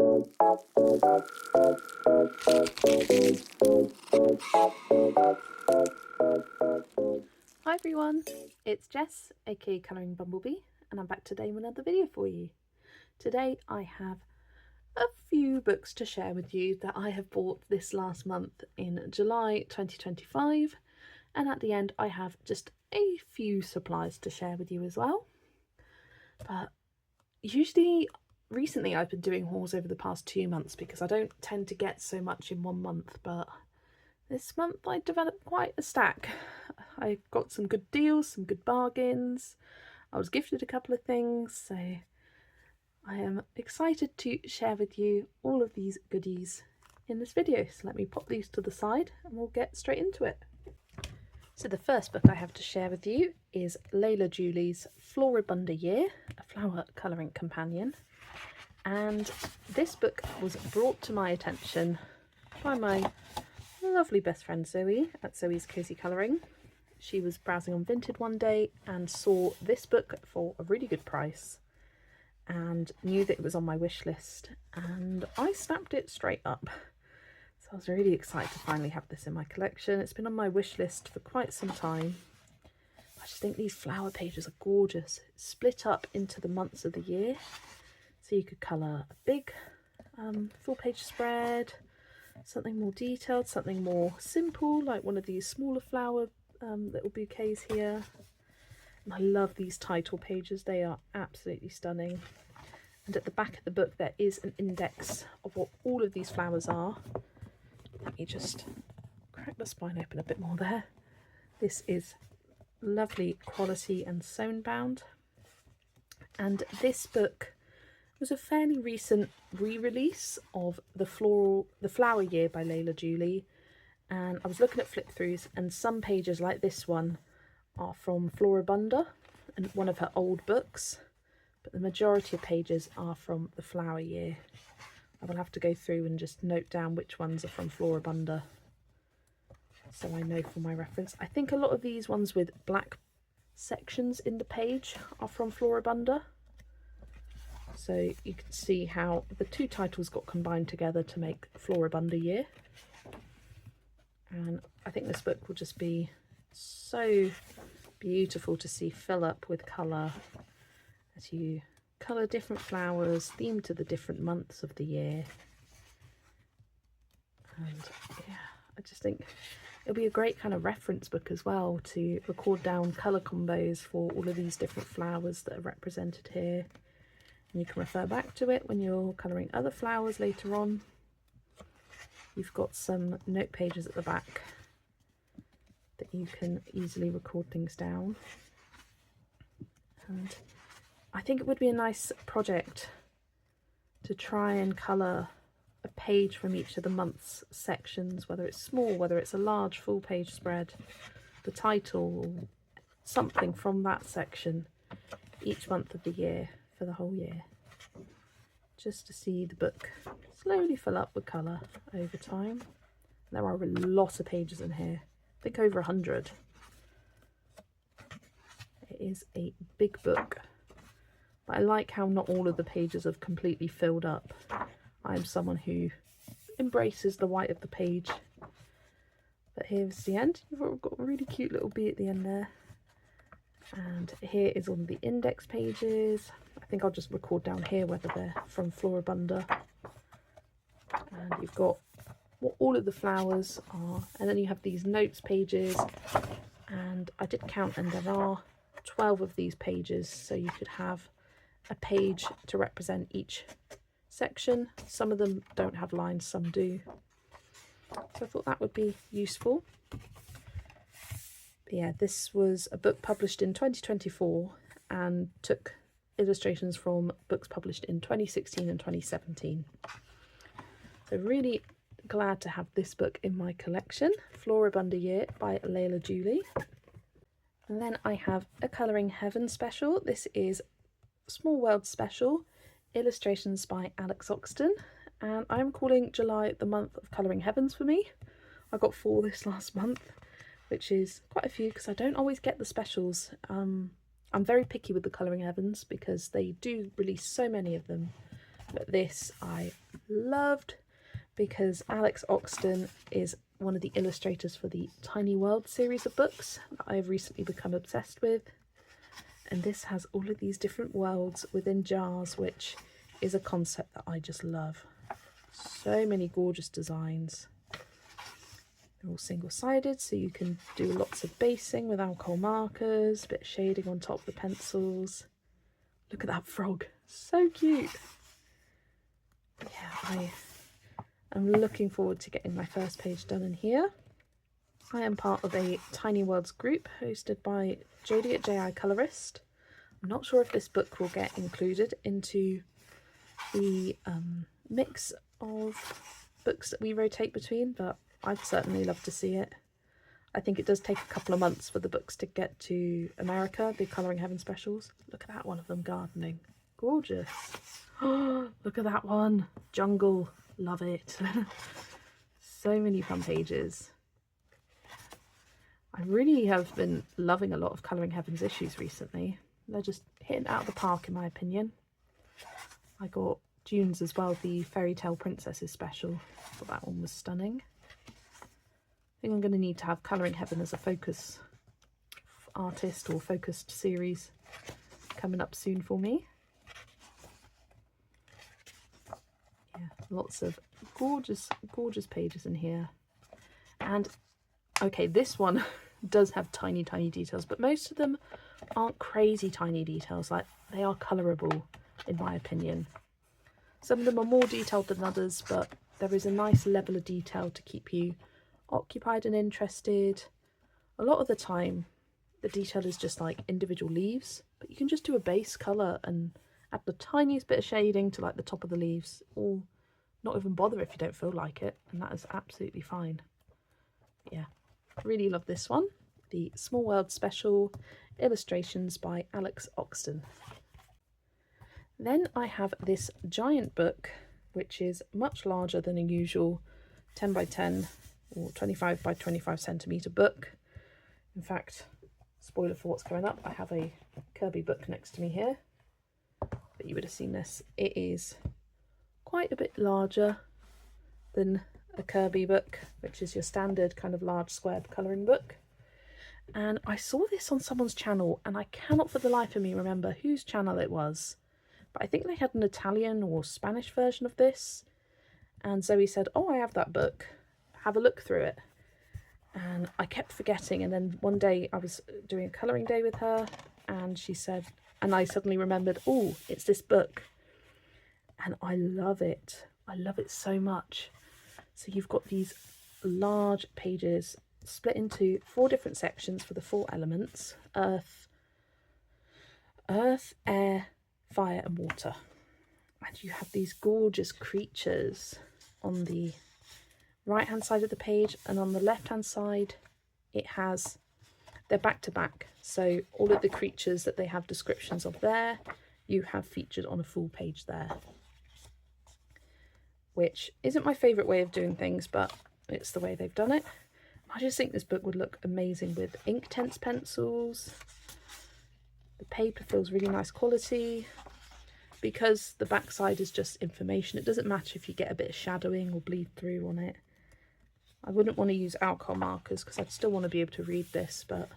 Hi everyone, it's Jess, aka Colouring Bumblebee, and I'm back today with another video for you. Today I have a few books to share with you that I have bought this last month in July 2025, and at the end I have just a few supplies to share with you as well. But recently I've been doing hauls over the past 2 months because I don't tend to get so much in 1 month, but this month I developed quite a stack. I got some good deals, some good bargains. I was gifted a couple of things, so I am excited to share with you all of these goodies in this video. So let me pop these to the side and we'll get straight into it. So the first book I have to share with you is Layla Julie's Floribunda Year, a flower colouring companion. And this book was brought to my attention by my lovely best friend Zoe at Zoe's Cozy Colouring. She was browsing on Vinted one day and saw this book for a really good price and knew that it was on my wish list, and I snapped it straight up. So I was really excited to finally have this in my collection. It's been on my wish list for quite some time. I just think these flower pages are gorgeous. It's split up into the months of the year, so you could colour a big full page spread, something more detailed, something more simple like one of these smaller flower little bouquets here. And I love these title pages, they are absolutely stunning. And at the back of the book there is an index of what all of these flowers are. Let me just crack the spine open a bit more there. This is lovely quality and sewn bound, and this book was a fairly recent re-release of the Flower Year by Layla Julie, and I was looking at flip-throughs, and some pages like this one are from Floribunda and one of her old books, but the majority of pages are from the Flower Year. I will have to go through and just note down which ones are from Floribunda so I know for my reference. I think a lot of these ones with black sections in the page are from Floribunda. So you can see how the two titles got combined together to make Floribunda Year. And I think this book will just be so beautiful to see fill up with colour as you colour different flowers themed to the different months of the year. And yeah, I just think it'll be a great kind of reference book as well to record down colour combos for all of these different flowers that are represented here. And you can refer back to it when you're colouring other flowers later on. You've got some note pages at the back that you can easily record things down. And I think it would be a nice project to try and colour a page from each of the month's sections, whether it's small, whether it's a large full page spread, the title, something from that section each month of the year for the whole year, just to see the book slowly fill up with colour over time. There are a lot of pages in here, I think over 100. It is a big book, but I like how not all of the pages have completely filled up. I'm someone who embraces the white of the page. But here's the end. You've got a really cute little bee at the end there. And here is all the index pages. I think I'll just record down here whether they're from Floribunda. And you've got what all of the flowers are, and then you have these notes pages, and I did count and there are 12 of these pages, so you could have a page to represent each section. Some of them don't have lines, some do, so I thought that would be useful. But yeah, this was a book published in 2024 and took illustrations from books published in 2016 and 2017. So really glad to have this book in my collection, Floribunda Year by Layla Julie. And then I have a Colouring Heaven special. This is Small World Special, illustrations by Alex Oxton, and I'm calling July the month of Colouring Heavens for me. I got 4 this last month, which is quite a few because I don't always get the specials. I'm very picky with the Colouring Heavens because they do release so many of them, but this I loved, because Alex Oxton is one of the illustrators for the Tiny World series of books that I've recently become obsessed with. And this has all of these different worlds within jars, which is a concept that I just love. So many gorgeous designs. They're all single-sided, so you can do lots of basing with alcohol markers, a bit of shading on top of the pencils. Look at that frog, so cute. Yeah, I'm looking forward to getting my first page done in here. I am part of a Tiny Worlds group hosted by Jodie at JI Colorist. I'm not sure if this book will get included into the mix of books that we rotate between, but I'd certainly love to see it. I think it does take a couple of months for the books to get to America, the Colouring Heaven specials. Look at that one of them gardening. Gorgeous. Oh, look at that one. Jungle. Love it. So many fun pages. I really have been loving a lot of Colouring Heaven's issues recently. They're just hitting it out of the park in my opinion. I got June's as well, the Fairy Tale Princesses special. I thought that one was stunning. I think I'm going to need to have Colouring Heaven as a focus artist or focused series coming up soon for me. Yeah, lots of gorgeous, gorgeous pages in here. And okay, this one does have tiny, tiny details, but most of them aren't crazy tiny details. Like, they are colourable, in my opinion. Some of them are more detailed than others, but there is a nice level of detail to keep you occupied and interested. A lot of the time the detail is just like individual leaves, but you can just do a base colour and add the tiniest bit of shading to like the top of the leaves, or not even bother if you don't feel like it, and that is absolutely fine. Yeah, really love this one, the Small World special, illustrations by Alex Oxton. Then I have this giant book, which is much larger than a usual 10 by 10 or 25 by 25 centimetre book. In fact, spoiler for what's coming up, I have a Kerby book next to me here, but you would have seen this. It is quite a bit larger than a Kerby book, which is your standard kind of large squared colouring book. And I saw this on someone's channel, and I cannot for the life of me remember whose channel it was, but I think they had an Italian or Spanish version of this. And Zoe said, oh, I have that book, have a look through it. And I kept forgetting, and then one day I was doing a colouring day with her, and she said, and I suddenly remembered, oh, it's this book. And I love it. I love it so much. So you've got these large pages split into 4 different sections for the 4 elements: earth, air, fire and water. And you have these gorgeous creatures on the right hand side of the page, and on the left hand side they're back to back, so all of the creatures that they have descriptions of there, you have featured on a full page there, which isn't my favourite way of doing things, but it's the way they've done it. I just think this book would look amazing with Inktense pencils. The paper feels really nice quality. Because the back side is just information, it doesn't matter if you get a bit of shadowing or bleed through on it. I wouldn't want to use alcohol markers because I'd still want to be able to read this, but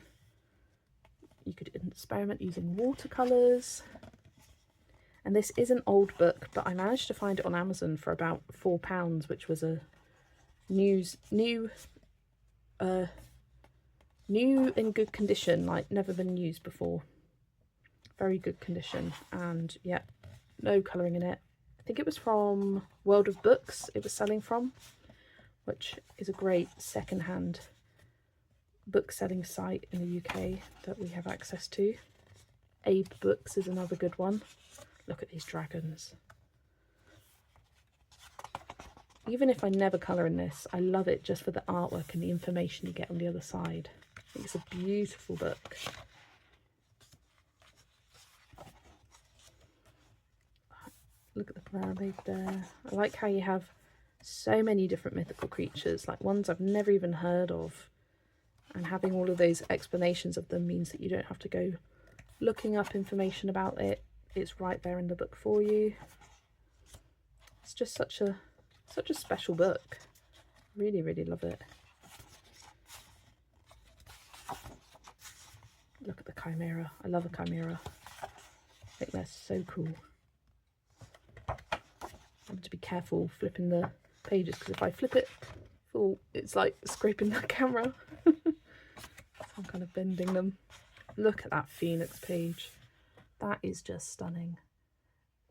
you could experiment using watercolours. And this is an old book, but I managed to find it on Amazon for about £4, which was a new in good condition, like never been used before. Very good condition, and yeah, no colouring in it. I think it was from World of Books it was selling from, which is a great second-hand book selling site in the UK that we have access to. Abe Books is another good one. Look at these dragons. Even if I never colour in this, I love it just for the artwork and the information you get on the other side. I think it's a beautiful book. Look at the mermaid there. I like how you have so many different mythical creatures, like ones I've never even heard of. And having all of those explanations of them means that you don't have to go looking up information about it. It's right there in the book for you. It's just such a Such a special book. Really, really love it. Look at the chimera. I love a chimera. I think they're so cool. I have to be careful flipping the pages, because if I flip it full, it's like scraping the camera. So I'm kind of bending them. Look at that phoenix page. That is just stunning.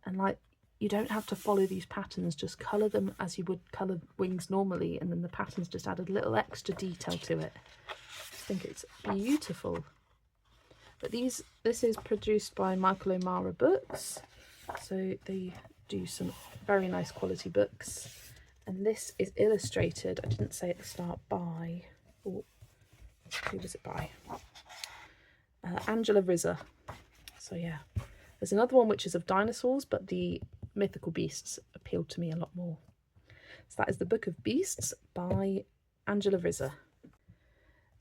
And like, you don't have to follow these patterns, just colour them as you would colour wings normally, and then the patterns just add a little extra detail to it. I think it's beautiful. But this is produced by Michael O'Mara Books, so they do some very nice quality books. And this is illustrated, I didn't say at the start, by, oh, who was it by? Angela Rizza. So yeah, there's another one which is of dinosaurs, but the mythical beasts appealed to me a lot more. So that is the Book of Beasts by Angela Rizza.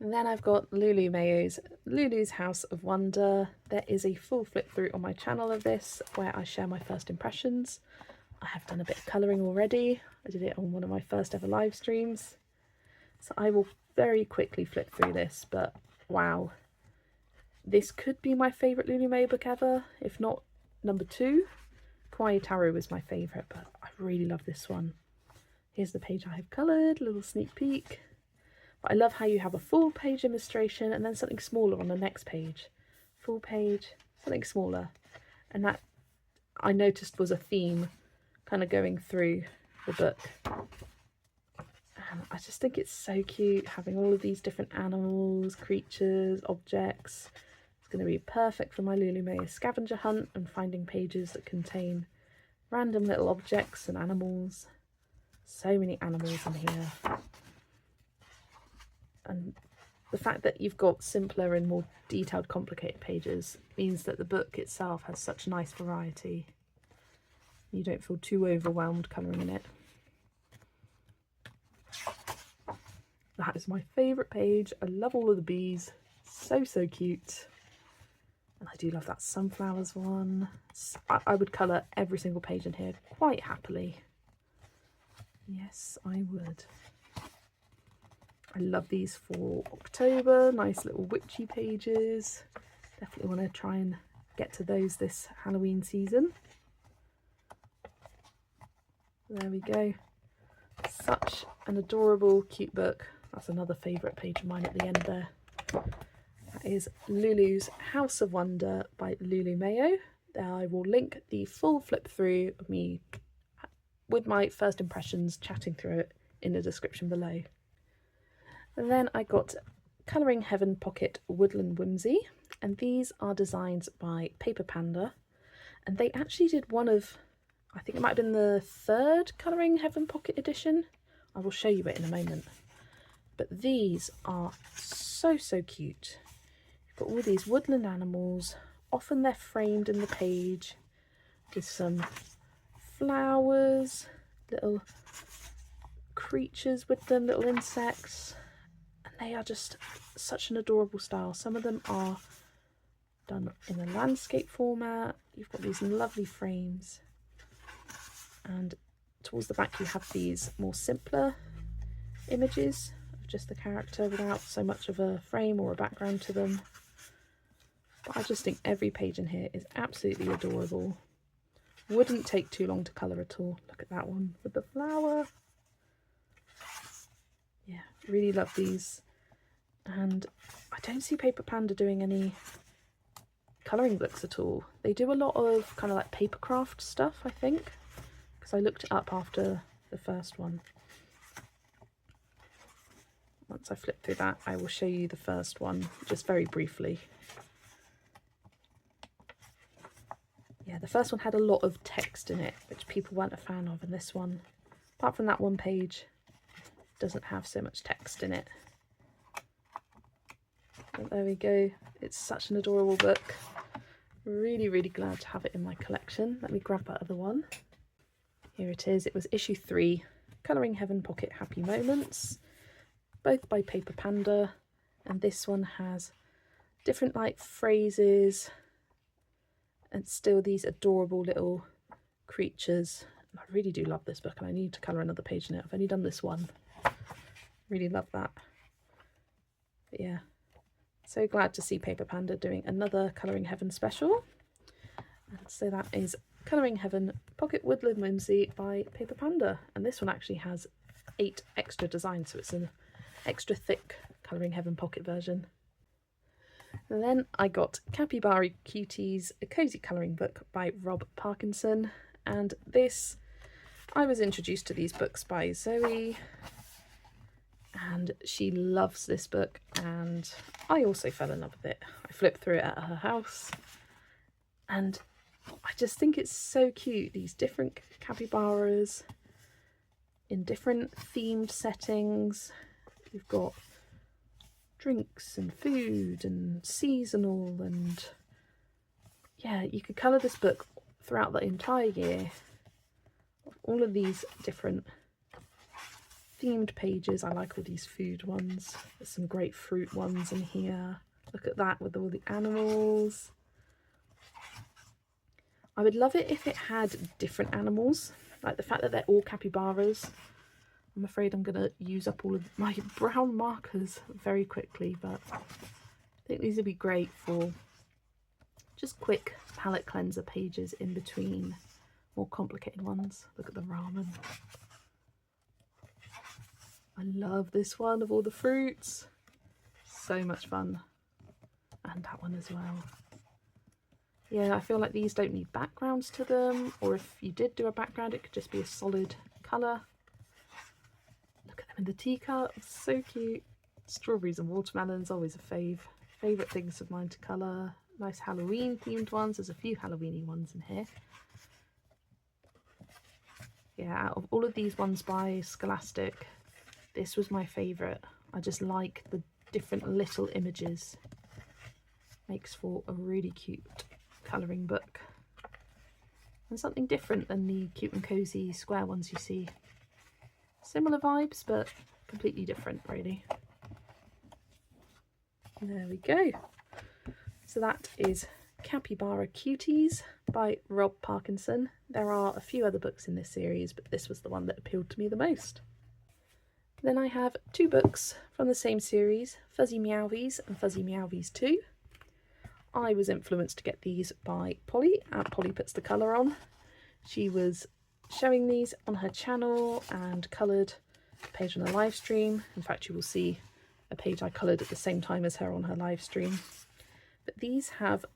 And then I've got Lulu Mayo's Lulu's House of Wonder. There is a full flip through on my channel of this where I share my first impressions. I have done a bit of colouring already. I did it on one of my first ever live streams. So I will very quickly flip through this, but wow. This could be my favourite Lulu Mayo book ever, if not number 2. Kawaii Taro was my favourite, but I really love this one. Here's the page I have coloured, a little sneak peek. But I love how you have a full page illustration and then something smaller on the next page. Full page, something smaller. And that, I noticed, was a theme kind of going through the book. And I just think it's so cute, having all of these different animals, creatures, objects. It's going to be perfect for my Lulu Mayo scavenger hunt and finding pages that contain random little objects and animals. So many animals in here. And the fact that you've got simpler and more detailed, complicated pages means that the book itself has such nice variety. You don't feel too overwhelmed colouring in it. That is my favourite page. I love all of the bees. So, so cute. And I do love that sunflowers one. I would colour every single page in here quite happily. Yes, I would. I love these for October. Nice little witchy pages. Definitely want to try and get to those this Halloween season. There we go. Such an adorable, cute book. That's another favourite page of mine at the end there. That is Lulu's House of Wonder by Lulu Mayo. I will link the full flip through of me with my first impressions chatting through it in the description below. And then I got Colouring Heaven Pocket Woodland Whimsy, and these are designs by Paper Panda, and they actually did one of, I think it might have been the 3rd Colouring Heaven Pocket edition. I will show you it in a moment. But these are so, so cute. You've got all these woodland animals. Often they're framed in the page with some flowers, little creatures with them, little insects. And they are just such an adorable style. Some of them are done in a landscape format. You've got these lovely frames. And towards the back you have these more simpler images of just the character without so much of a frame or a background to them. But I just think every page in here is absolutely adorable. Wouldn't take too long to colour at all. Look at that one with the flower. Yeah, really love these. And I don't see Paper Panda doing any colouring books at all. They do a lot of kind of like paper craft stuff, I think, because I looked it up after the first one. Once I flip through that, I will show you the first one just very briefly. Yeah, the first one had a lot of text in it, which people weren't a fan of, and this one, apart from that one page, doesn't have so much text in it. But there we go. It's such an adorable book. Really, really glad to have it in my collection. Let me grab that other one. Here it is. It was issue 3, Colouring Heaven Pocket Happy Moments, both by Paper Panda, and this one has different like phrases and still these adorable little creatures I really do love this book, and I need to colour another page in it. I've only done this one. Really love that. But yeah, so glad to see Paper Panda doing another Colouring Heaven special. And so that is Colouring Heaven Pocket Woodland Whimsy by Paper Panda. And this one actually has 8 extra designs, so it's an extra thick Colouring Heaven pocket version. And then I got Capybara Cuties, a cosy colouring book by Rob Parkinson. And this, I was introduced to these books by Zoe, and she loves this book, and I also fell in love with it. I flipped through it at her house, and I just think it's so cute. These different capybaras in different themed settings. You've got drinks and food and seasonal, and yeah, you could colour this book throughout the entire year. All of these different themed pages. I like all these food ones. There's some great fruit ones in here. Look at that with all the animals. I would love it if it had different animals, like the fact that they're all capybaras. I'm afraid I'm going to use up all of my brown markers very quickly, but I think these would be great for just quick palette cleanser pages in between more complicated ones. Look at the ramen. I love this one of all the fruits. So much fun. And that one as well. Yeah, I feel like these don't need backgrounds to them, or if you did do a background, it could just be a solid colour. Look at them in the teacup, so cute. Strawberries and watermelons, always a favourite things of mine to colour. Nice Halloween themed ones. There's a few Halloweeny ones in here. Yeah, out of all of these ones by Scholastic, this was my favourite. I just like the different little images. Makes for a really cute colouring book. And something different than the cute and cosy square ones you see. Similar vibes, but completely different, really. There we go. So that is Capybara Cuties by Rob Parkinson. There are a few other books in this series, but this was the one that appealed to me the most. Then I have 2 books from the same series, Fuzzy Meowies and Fuzzy Meowies 2. I was influenced to get these by Polly at Polly Puts the Colour On. She was showing these on her channel and coloured a page on a live stream. In fact, you will see a page I coloured at the same time as her on her live stream. But these have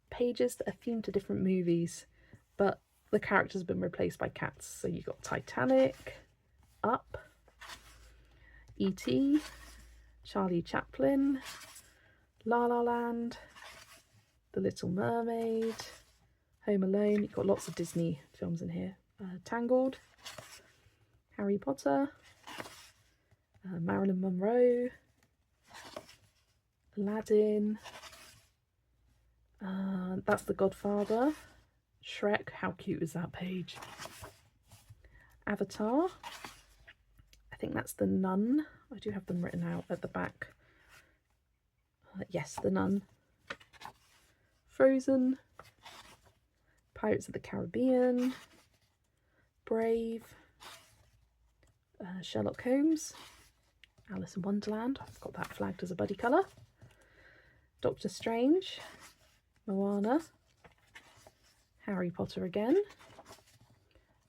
pages that are themed to different movies, but the characters have been replaced by cats. So you've got Titanic, Up, E.T., Charlie Chaplin, La La Land, The Little Mermaid, Home Alone. You've got lots of Disney films in here. Tangled, Harry Potter, Marilyn Monroe, Aladdin, that's The Godfather, Shrek. How cute is that page? Avatar. I think that's The Nun. I do have them written out at the back. Yes, The Nun. Frozen. Pirates of the Caribbean. Brave. Sherlock Holmes. Alice in Wonderland. I've got that flagged as a buddy colour. Doctor Strange. Moana. Harry Potter again.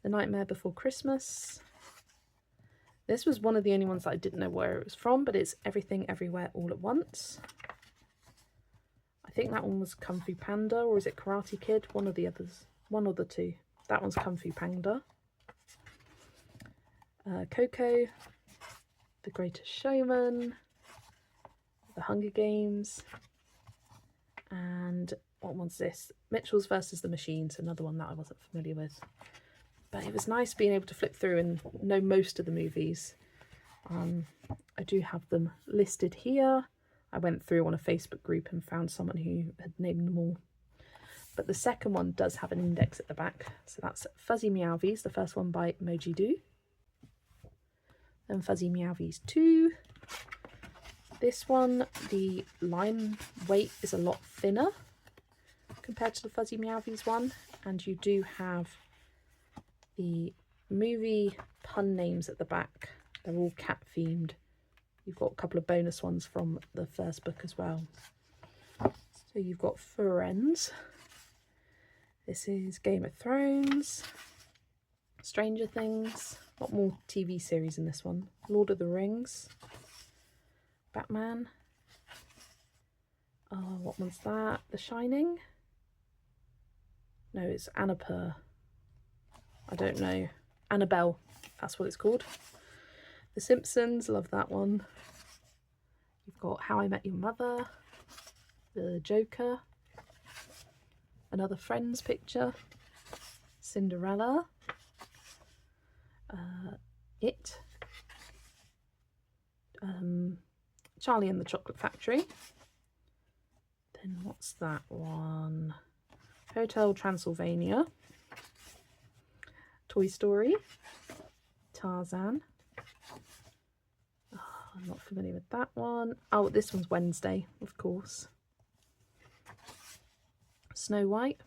The Nightmare Before Christmas. This was one of the only ones that I didn't know where it was from, but it's Everything Everywhere All at Once. I think that one was Kung Fu Panda, or is it Karate Kid? One of the others. One or the two. That one's Kung Fu Panda. Coco. The Greatest Showman. The Hunger Games. And what one's this? Mitchell's versus the Machines, another one that I wasn't familiar with. But it was nice being able to flip through and know most of the movies. I do have them listed here. I went through on a Facebook group and found someone who had named them all. But the second one does have an index at the back. So that's Fuzzy Meowies, the first one by Moji Do. Then Fuzzy Meowies 2. This one, the line weight is a lot thinner compared to the Fuzzy Meowies one. And you do have the movie pun names at the back. They're all cat themed. You've got a couple of bonus ones from the first book as well. So you've got Friends. This is Game of Thrones, Stranger Things, a lot more TV series in this one. Lord of the Rings, Batman. What one's that? The Shining? No, it's Annapurr. I don't know. Annabelle, that's what it's called. The Simpsons, love that one. You've got How I Met Your Mother, The Joker, another Friends picture, Cinderella, It, Charlie and the Chocolate Factory. Then what's that one? Hotel Transylvania, Toy Story, Tarzan. Oh, I'm not familiar with that one. Oh, this one's Wednesday, of course. Snow White,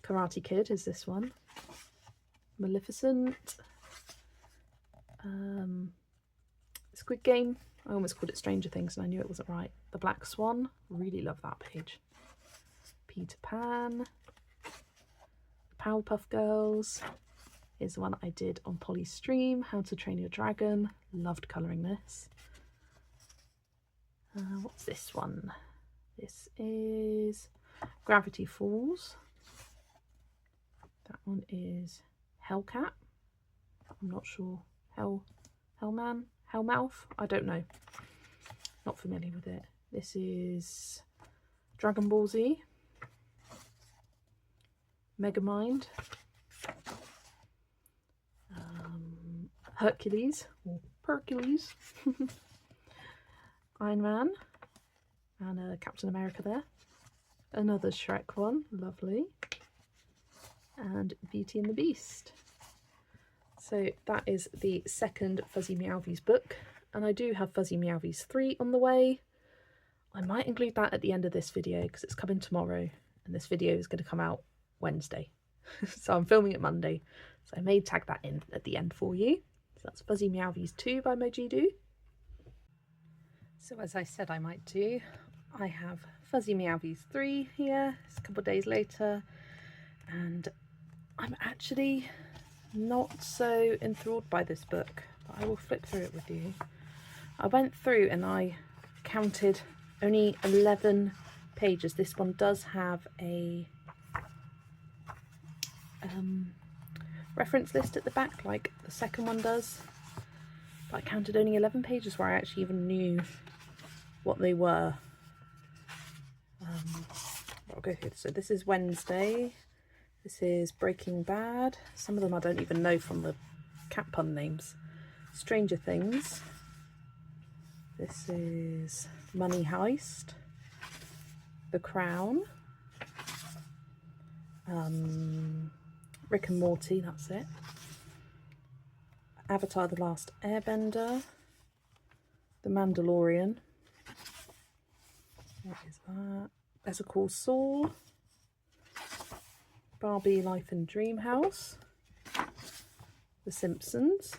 Karate Kid is this one, Maleficent, Squid Game. I almost called it Stranger Things and I knew it wasn't right. The Black Swan, really love that page. Peter Pan, Powerpuff Girls. Here's the one I did on Polly's stream, How to Train Your Dragon. Loved colouring this. What's this one? This is Gravity Falls. That one is Hellcat. I'm not sure. Hellman? Hellmouth? I don't know. Not familiar with it. This is Dragon Ball Z. Megamind. Hercules or Percules. Iron Man. And Captain America there. Another Shrek one, lovely. And Beauty and the Beast. So that is the second Fuzzy Meowies book. And I do have Fuzzy Meowies 3 on the way. I might include that at the end of this video because it's coming tomorrow. And this video is going to come out Wednesday. So I'm filming it Monday. So I may tag that in at the end for you. So that's Fuzzy Meowies 2 by Mojidu. So as I said I might do, I have Fuzzy Meowies 3 here. It's a couple of days later, and I'm actually not so enthralled by this book, but I will flip through it with you. I went through and I counted only 11 pages. This one does have a reference list at the back like the second one does, but I counted only 11 pages where I actually even knew what they were. I'll go through this. So this is Wednesday. This is Breaking Bad. Some of them I don't even know from the cat pun names. Stranger Things. This is Money Heist. The Crown. Rick and Morty, that's it. Avatar: The Last Airbender. The Mandalorian. What is that? Better Call Saul. Barbie Life in Dream House. The Simpsons.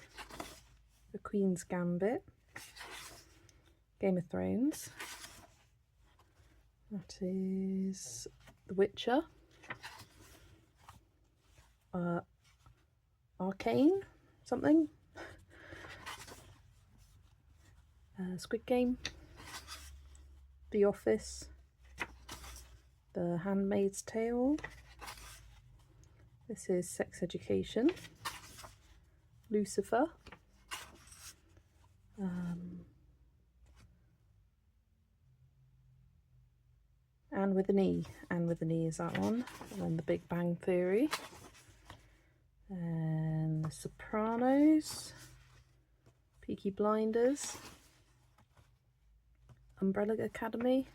The Queen's Gambit. Game of Thrones. That is The Witcher. Arcane something. Squid Game. The Office. The Handmaid's Tale. This is Sex Education. Lucifer. Anne with an E. Anne with an E is that one. And then The Big Bang Theory. And The Sopranos. Peaky Blinders. Umbrella Academy.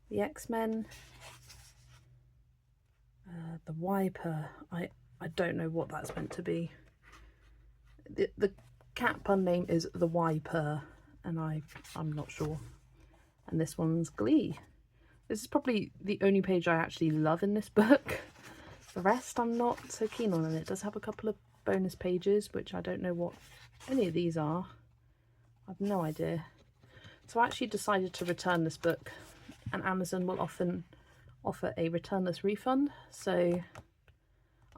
The X-Men. The Wiper. I don't know what that's meant to be. The cat pun name is The Wiper, and I'm not sure. And this one's Glee. This is probably the only page I actually love in this book. The rest I'm not so keen on, and it does have a couple of bonus pages, which I don't know what any of these are. I've no idea. So I actually decided to return this book, and Amazon will often offer a returnless refund, so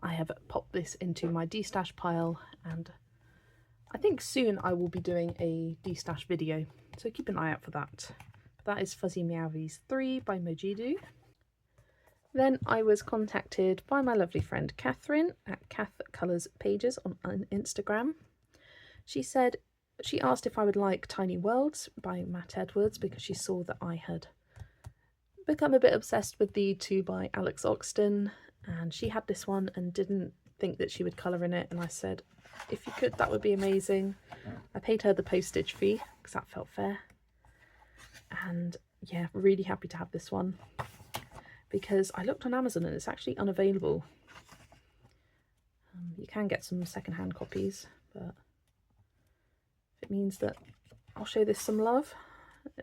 I have popped this into my destash pile, and I think soon I will be doing a destash video, so keep an eye out for that. That is Fuzzy Meowies 3 by Mojidu. Then I was contacted by my lovely friend Catherine at Cath Colours Pages on Instagram. She asked if I would like Tiny Worlds by Matt Edwards, because she saw that I had become a bit obsessed with the 2 by Alex Oxton, and she had this one and didn't think that she would colour in it, and I said if you could, that would be amazing. I paid her the postage fee because that felt fair, and yeah, really happy to have this one, because I looked on Amazon and it's actually unavailable. You can get some second-hand copies, but it means that I'll show this some love,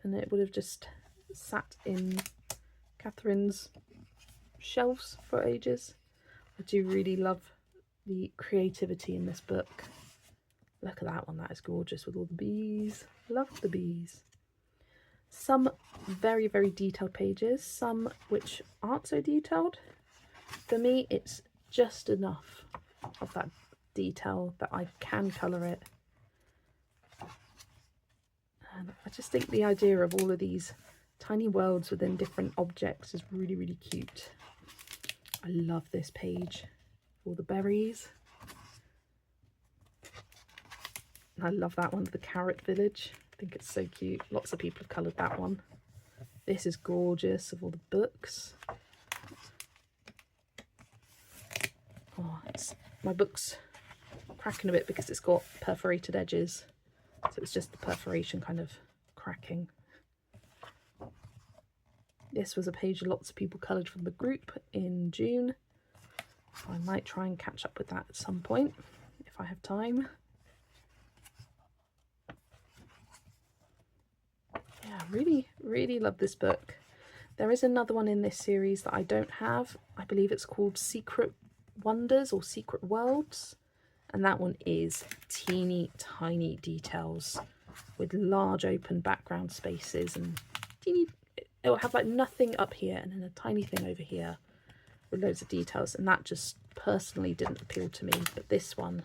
and it would have just sat in Catherine's shelves for ages. I do really love the creativity in this book. Look at that one, that is gorgeous with all the bees. Love the bees. Some very, very detailed pages, some which aren't so detailed. For me, it's just enough of that detail that I can colour it. And I just think the idea of all of these tiny worlds within different objects is really, really cute. I love this page. All the berries. And I love that one, the carrot village. I think it's so cute. Lots of people have coloured that one. This is gorgeous, of all the books. Oh, my book's cracking a bit because it's got perforated edges. So it's just the perforation kind of cracking. This was a page lots of people coloured from the group in June. I might try and catch up with that at some point if I have time. Yeah, really, really love this book. There is another one in this series that I don't have. I believe it's called Secret Wonders or Secret Worlds. And that one is teeny tiny details with large open background spaces, and teeny, it'll have like nothing up here and then a tiny thing over here with loads of details, and that just personally didn't appeal to me. But this one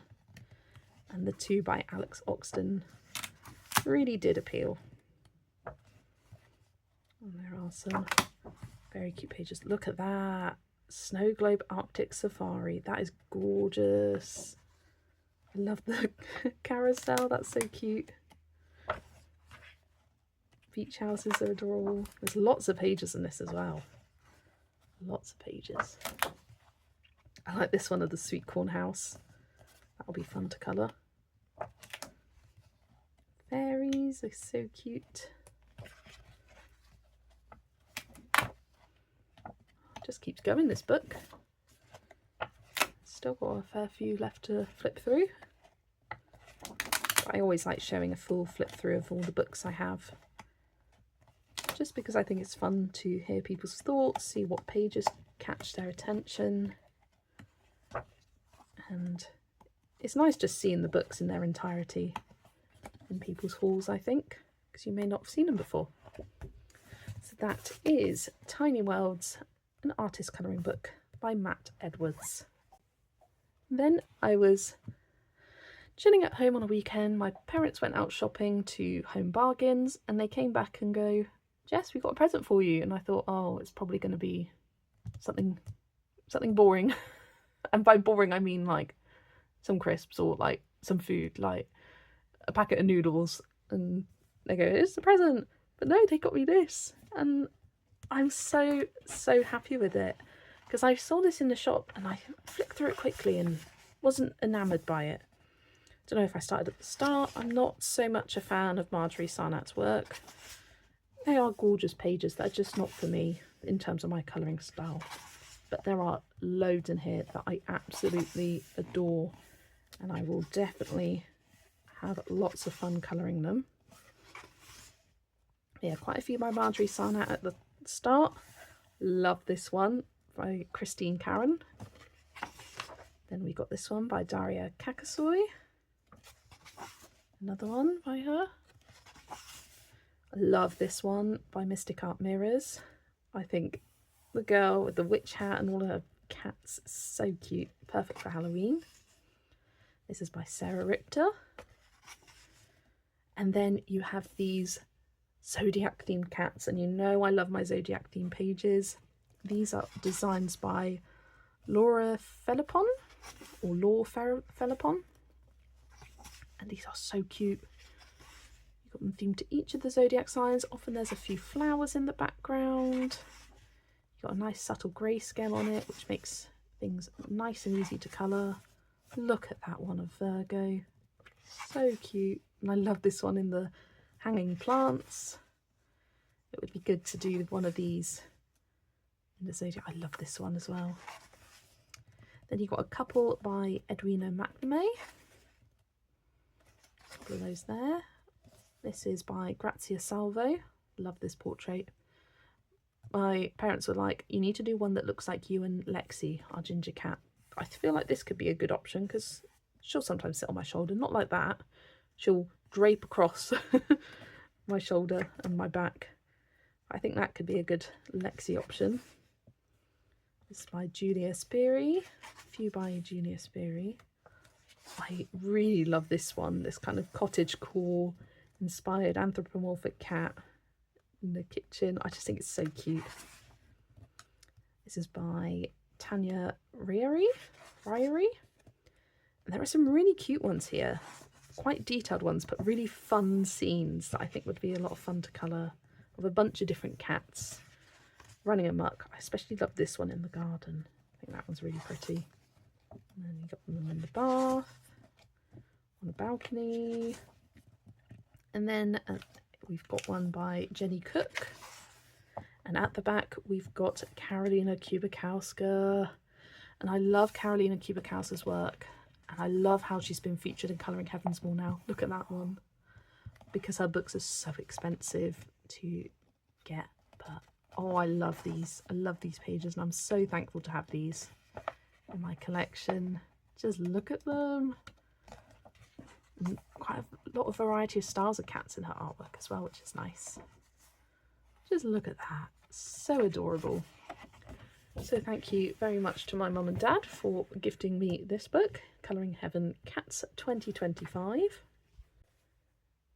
and the 2 by Alex Oxton really did appeal. And there are some very cute pages. Look at that. Snow Globe Arctic Safari. That is gorgeous. I love the carousel. That's so cute. Beach houses are adorable. There's lots of pages in this as well. Lots of pages. I like this one of the sweet corn house. That'll be fun to colour. Fairies are so cute. Just keeps going, this book. Still got a fair few left to flip through. I always like showing a full flip through of all the books I have, just because I think it's fun to hear people's thoughts, see what pages catch their attention, and it's nice just seeing the books in their entirety in people's hauls, I think, because you may not have seen them before. So that is Tiny Worlds, an artist colouring book by Matt Edwards. Then I was chilling at home on a weekend. My parents went out shopping to Home Bargains, and they came back and go, "Jess, we got a present for you." And I thought, oh, it's probably going to be something boring. And by boring, I mean like some crisps or like some food, like a packet of noodles. And they go, "It's a present." But no, they got me this. And I'm so happy with it, because I saw this in the shop and I flicked through it quickly and wasn't enamoured by it. Don't know if I started at the start. I'm not so much a fan of Marjorie Sarnat's work. They are gorgeous pages that are just not for me in terms of my colouring style. But there are loads in here that I absolutely adore, and I will definitely have lots of fun colouring them. Yeah, quite a few by Marjorie Sarnat at the start. Love this one by Christine Karen. Then we got this one by Daria Kakasoy. Another one by her. I love this one by Mystic Art Mirrors. I think the girl with the witch hat and all her cats is so cute. Perfect for Halloween. This is by Sarah Richter. And then you have these Zodiac themed cats, and you know I love my Zodiac themed pages. These are designs by Laura Felipon, or Law Felipon. And these are so cute. You've got them themed to each of the zodiac signs. Often there's a few flowers in the background. You've got a nice subtle grayscale on it, which makes things nice and easy to colour. Look at that one of Virgo. So cute. And I love this one in the hanging plants. It would be good to do one of these in the zodiac. I love this one as well. Then you've got a couple by Edwina McNamee. A couple of those there. This is by Grazia Salvo. Love this portrait. My parents were like, you need to do one that looks like you and Lexi, our ginger cat. I feel like this could be a good option because she'll sometimes sit on my shoulder. Not like that. She'll drape across my shoulder and my back. I think that could be a good Lexi option. This is by Julia Speary. A few by Julia Speary. I really love this one. This kind of cottagecore inspired anthropomorphic cat in the kitchen. I just think it's so cute. This is by Tanya Ryrie. And there are some really cute ones here. Quite detailed ones, but really fun scenes that I think would be a lot of fun to colour, of a bunch of different cats running amok. I especially love this one in the garden. I think that one's really pretty. And then you got them in the bath, on the balcony. And then we've got one by Jenny Cook. And at the back we've got Karolina Kubikowska. And I love Karolina Kubikowska's work. And I love how she's been featured in Colouring Heavens more now. Look at that one. Because her books are so expensive to get. But oh, I love these. I love these pages, and I'm so thankful to have these in my collection. Just look at them. And quite a lot of variety of styles of cats in her artwork as well, which is nice. Just look at that. So adorable. So thank you very much to my mum and dad for gifting me this book, Colouring Heaven Cats 2025.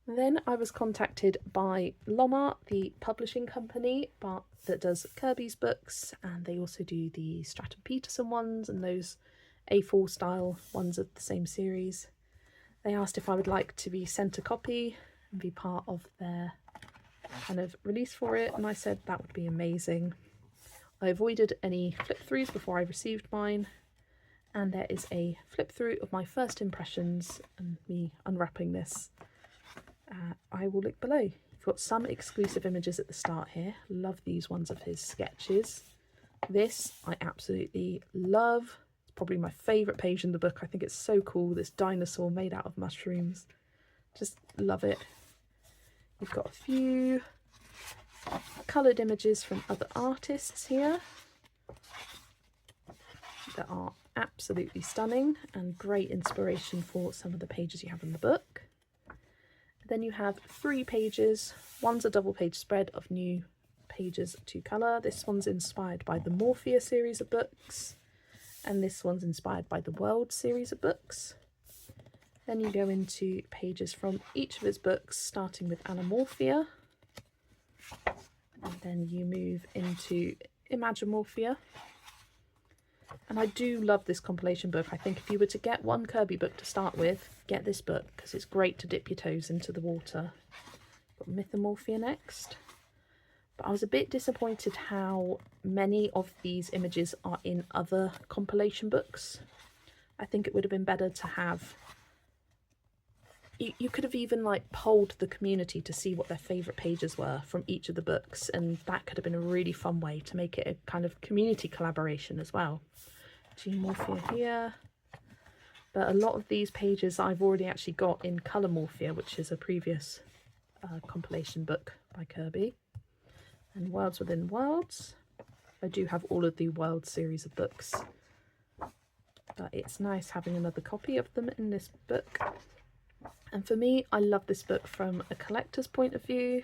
Then I was contacted by Loma, the publishing company that does Kerby's books, and they also do the Stratton Peterson ones and those A4 style ones of the same series. They asked if I would like to be sent a copy and be part of their kind of release for it, and I said that would be amazing. I avoided any flip-throughs before I received mine, and there is a flip-through of my first impressions and me unwrapping this. I will link below. You've got some exclusive images at the start here. Love these ones of his sketches. This I absolutely love. It's probably my favourite page in the book. I think it's so cool, this dinosaur made out of mushrooms. Just love it. You've got a few coloured images from other artists here that are absolutely stunning and great inspiration for some of the pages you have in the book. Then you have 3 pages. One's a double page spread of new pages to colour. This one's inspired by the Morphia series of books, and this one's inspired by the World series of books. Then you go into pages from each of his books, starting with Anamorphia, and then you move into Imagimorphia. And I do love this compilation book. I think if you were to get one Kerby book to start with, get this book, because it's great to dip your toes into the water. Got Mythomorphia next. But I was a bit disappointed how many of these images are in other compilation books. I think it would have been better to have... You could have even like polled the community to see what their favourite pages were from each of the books, and that could have been a really fun way to make it a kind of community collaboration as well. Geomorphia here. But a lot of these pages I've already actually got in Colourmorphia, which is a previous compilation book by Kerby. And Worlds Within Worlds. I do have all of the World series of books but it's nice having another copy of them in this book. And for me, I love this book from a collector's point of view.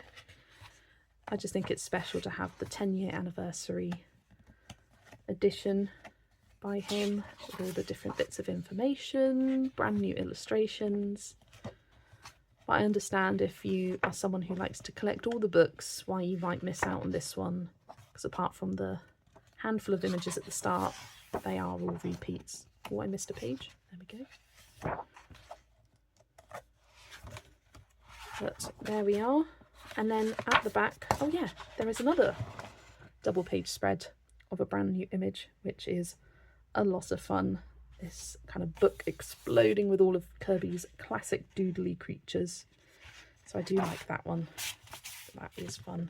I just think it's special to have the 10-year anniversary edition by him with all the different bits of information, brand new illustrations. But I understand if you are someone who likes to collect all the books, why you might miss out on this one, because apart from the handful of images at the start, they are all repeats. Oh, I missed a page. There we go. But there we are. And then at the back, oh yeah, there is another double page spread of a brand new image, which is a lot of fun. This kind of book exploding with all of Kerby's classic doodly creatures. So I do like that one. That is fun.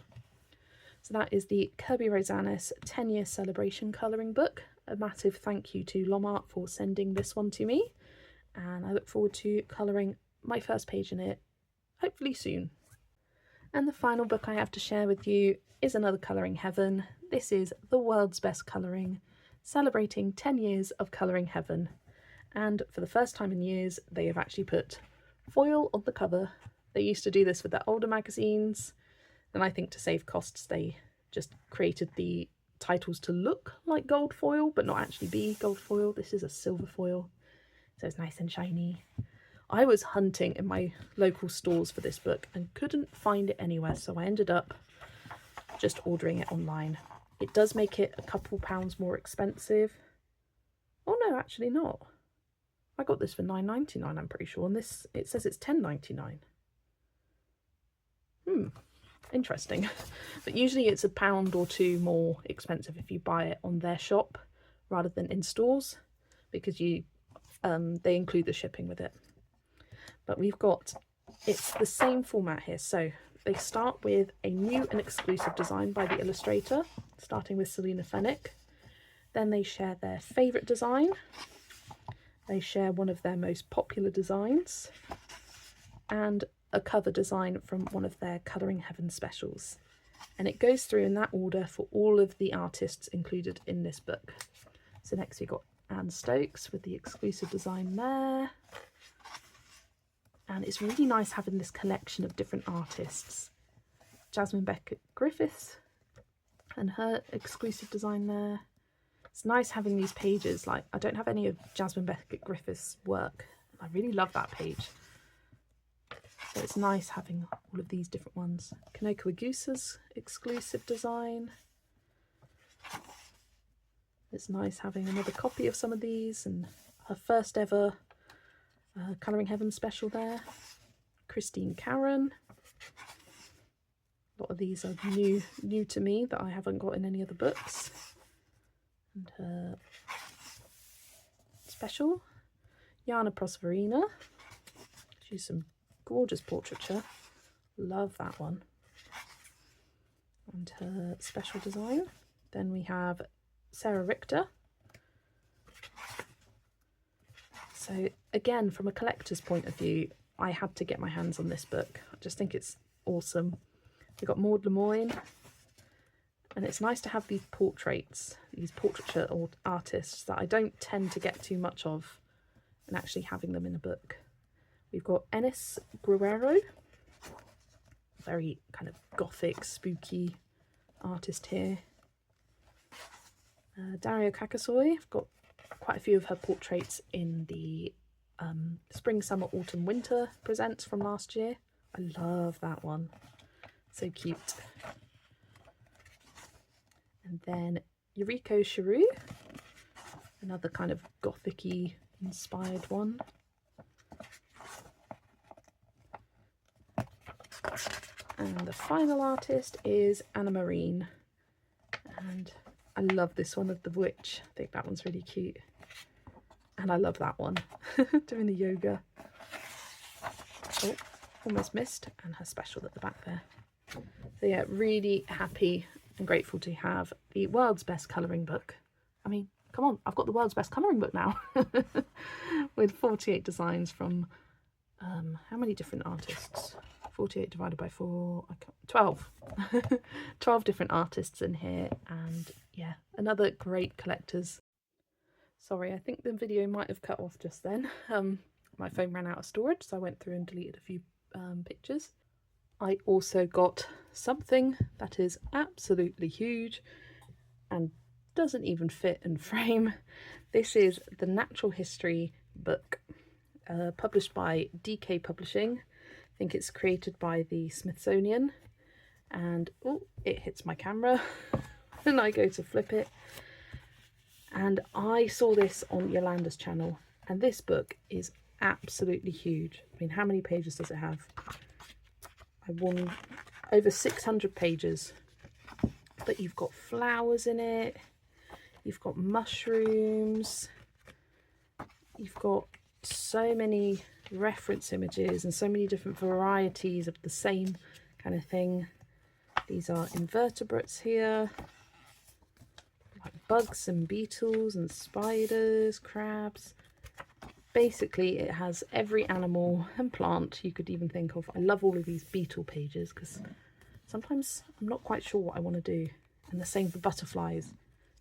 So that is the Kerby Rosanes 10-year celebration colouring book. A massive thank you to Lomart for sending this one to me. And I look forward to colouring my first page in it, hopefully soon. And the final book I have to share with you is another Colouring Heaven. This is The World's Best Colouring, celebrating 10 years of Colouring Heaven. And for the first time in years, they have actually put foil on the cover. They used to do this with their older magazines, and I think to save costs, they just created the titles to look like gold foil, but not actually be gold foil. This is a silver foil, so it's nice and shiny. I was hunting in my local stores for this book and couldn't find it anywhere, so I ended up just ordering it online. It does make it a couple pounds more expensive. Oh no, actually not. I got this for £9.99, I'm pretty sure, and this, it says it's £10.99. Interesting. But usually it's a pound or two more expensive if you buy it on their shop rather than in stores, because they include the shipping with it. But we've got, it's the same format here. So they start with a new and exclusive design by the illustrator, starting with Selina Fennick. Then they share their favourite design. They share one of their most popular designs and a cover design from one of their Colouring Heaven specials. And it goes through in that order for all of the artists included in this book. So next we've got Anne Stokes with the exclusive design there. And it's really nice having this collection of different artists. Jasmine Beckett Griffiths and her exclusive design there. It's nice having these pages. Like, I don't have any of Jasmine Beckett Griffiths' work. I really love that page. So it's nice having all of these different ones. Kanoko Agusa's exclusive design. It's nice having another copy of some of these, and her first ever Colouring Heaven special there. Christine Karen. A lot of these are new to me that I haven't got in any other books. And her special. Jana Prosperina. She's some gorgeous portraiture. Love that one. And her special design. Then we have Sarah Richter. So again, from a collector's point of view, I had to get my hands on this book. I just think it's awesome. We've got Maud Lemoyne, and it's nice to have these portraits, these portraiture artists that I don't tend to get too much of, and actually having them in a book. We've got Ennis Guerrero, very kind of gothic, spooky artist here. Dario Kakasoi, I've got quite a few of her portraits in the Spring, Summer, Autumn, Winter presents from last year. I love that one. So cute. And then Yuriko Shiru, another kind of gothic-y inspired one. And the final artist is Anna Marine. And I love this one of the witch. I think that one's really cute. And I love that one, doing the yoga. Oh, almost missed. And her special at the back there. So yeah, really happy and grateful to have the world's best colouring book. I mean, come on, I've got the world's best colouring book now. With 48 designs from, how many different artists? 48 divided by 4, 12. 12 different artists in here, and yeah, another great collector's Sorry, I think the video might have cut off just then. My phone ran out of storage, so I went through and deleted a few pictures. I also got something that is absolutely huge and doesn't even fit in frame. This is the Natural History book, published by DK Publishing. I think it's created by the Smithsonian. And oh, it hits my camera when I go to flip it. And I saw this on Yolanda's channel, and this book is absolutely huge. I mean, how many pages does it have? I won over 600 pages, but you've got flowers in it, you've got mushrooms, you've got so many reference images and so many different varieties of the same kind of thing. These are invertebrates here, like bugs and beetles and spiders, crabs. Basically, it has every animal and plant you could even think of. I love all of these beetle pages because sometimes I'm not quite sure what I want to do. And the same for butterflies.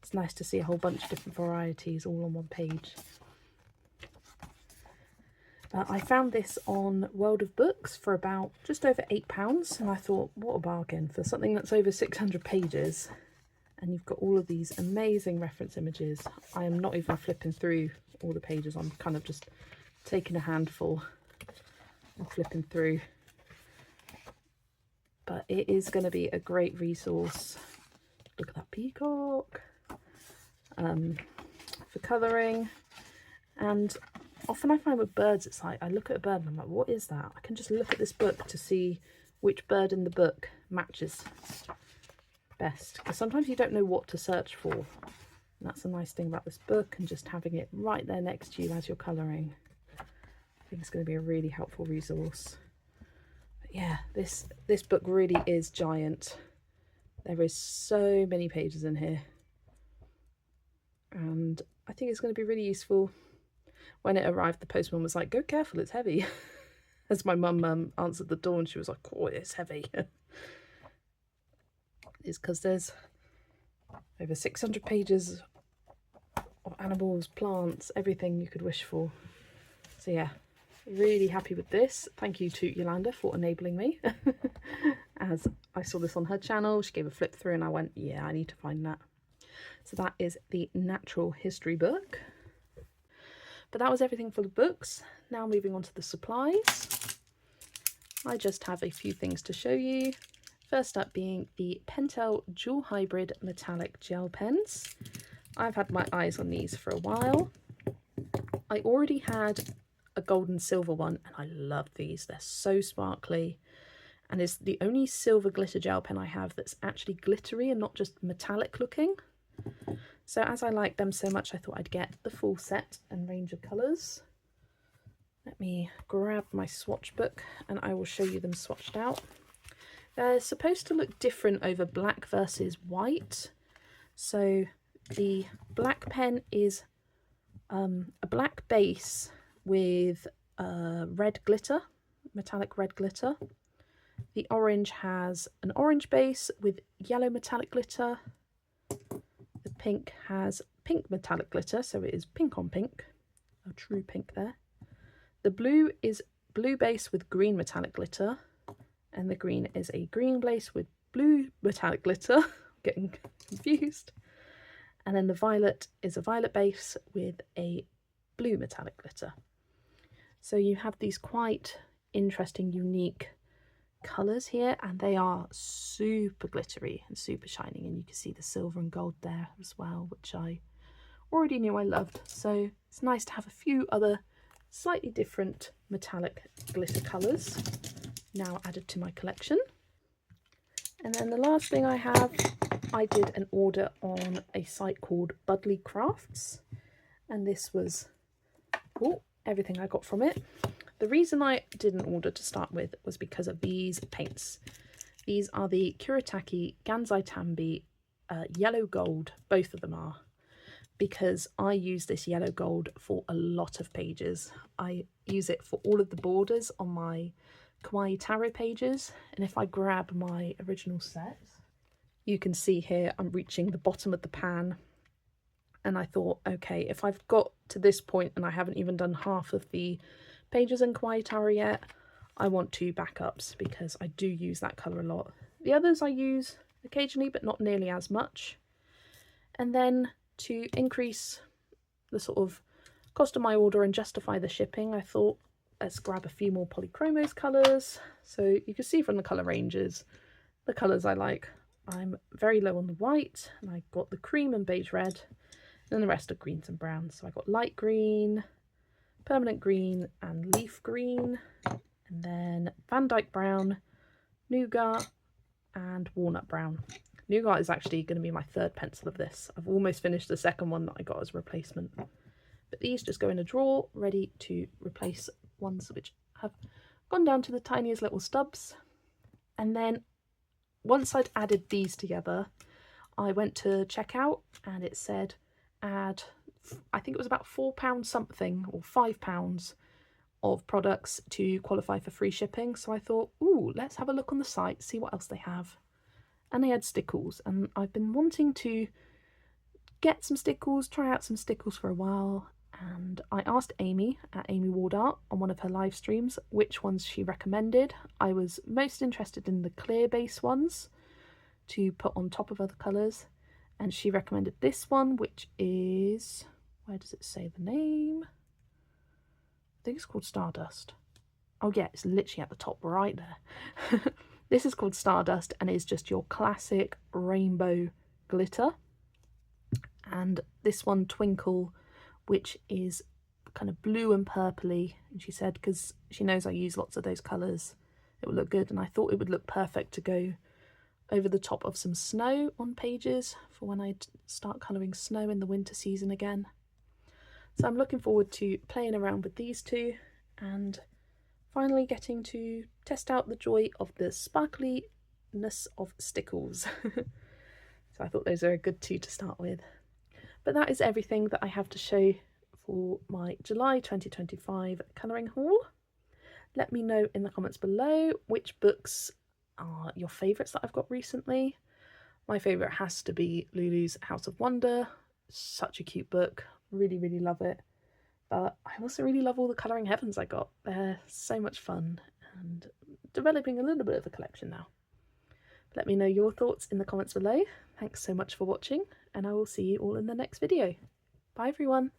It's nice to see a whole bunch of different varieties all on one page. I found this on World of Books for about just over £8, and I thought, what a bargain for something that's over 600 pages. And you've got all of these amazing reference images. I am not even flipping through all the pages. I'm kind of just taking a handful and flipping through. But it is going to be a great resource. Look at that peacock. For colouring. And often I find with birds, it's like, I look at a bird and I'm like, what is that? I can just look at this book to see which bird in the book matches best, because sometimes you don't know what to search for. And that's a nice thing about this book, and just having it right there next to you as you're colouring. I think it's going to be a really helpful resource. But yeah, this book really is giant. There is so many pages in here, and I think it's going to be really useful. When it arrived, the postman was like, go careful, it's heavy. As my mum answered the door, and she was like, oh, it's heavy. Is because there's over 600 pages of animals, plants, everything you could wish for. So yeah, really happy with this. Thank you to Yolanda for enabling me. As I saw this on her channel, she gave a flip through and I went, yeah, I need to find that. So that is the Natural History book. But that was everything for the books. Now moving on to the supplies. I just have a few things to show you. First up being the Pentel Dual Hybrid Metallic Gel Pens. I've had my eyes on these for a while. I already had a gold and silver one, and I love these. They're so sparkly, and it's the only silver glitter gel pen I have that's actually glittery and not just metallic looking. So as I like them so much, I thought I'd get the full set and range of colours. Let me grab my swatch book and I will show you them swatched out. They're supposed to look different over black versus white. So the black pen is a black base with red glitter, metallic red glitter. The orange has an orange base with yellow metallic glitter. The pink has pink metallic glitter, so it is pink on pink, a true pink there. The blue is blue base with green metallic glitter. And the green is a green base with blue metallic glitter. Getting confused. And then the violet is a violet base with a blue metallic glitter. So you have these quite interesting, unique colours here, and they are super glittery and super shining, and you can see the silver and gold there as well, which I already knew I loved. So it's nice to have a few other slightly different metallic glitter colours now added to my collection. And then the last thing I have, I did an order on a site called Budley Crafts, and this was everything I got from it. The reason I did an order to start with was because of these paints. These are the Kuretake Gansai Tambi yellow gold, both of them are, because I use this yellow gold for a lot of pages. I use it for all of the borders on my Kawaii Tarot pages, and if I grab my original set, you can see here I'm reaching the bottom of the pan And I thought, okay, if I've got to this point and I haven't even done half of the pages in Kawaii Tower yet, I want 2 backups because I do use that colour a lot. The others I use occasionally, but not nearly as much. And then to increase the sort of cost of my order and justify the shipping, I thought, let's grab a few more Polychromos colours. So you can see from the colour ranges, the colours I like. I'm very low on the white, and I got the cream and beige red, and then the rest are greens and browns. So I got light green, permanent green, and leaf green, and then Van Dyke brown, nougat, and walnut brown. Nougat is actually going to be my 3rd pencil of this. I've almost finished the 2nd one that I got as a replacement. But these just go in a drawer, ready to replace ones which have gone down to the tiniest little stubs. And then once I'd added these together, I went to checkout and it said add, I think it was about £4 something or £5 of products to qualify for free shipping. So I thought, ooh, let's have a look on the site, see what else they have. And they had stickles, and I've been wanting to get some stickles, try out some stickles for a while. And I asked Amy at Amy Ward Art on one of her live streams which ones she recommended. I was most interested in the clear base ones to put on top of other colours, and she recommended this one, which is, where does it say the name? I think it's called Stardust. Oh yeah, it's literally at the top right there. This is called Stardust and is just your classic rainbow glitter. And this one, Twinkle, which is kind of blue and purpley, and she said because she knows I use lots of those colours, it would look good, and I thought it would look perfect to go over the top of some snow on pages for when I start colouring snow in the winter season again. So I'm looking forward to playing around with these two and finally getting to test out the joy of the sparkliness of stickles. So I thought those are a good 2 to start with. But that is everything that I have to show for my July 2025 colouring haul. Let me know in the comments below which books are your favourites that I've got recently. My favourite has to be Lulu's House of Wonder. Such a cute book, really, really love it. But I also really love all the Colouring Heavens I got. They're so much fun and developing a little bit of a collection now. Let me know your thoughts in the comments below. Thanks so much for watching, and I will see you all in the next video. Bye everyone!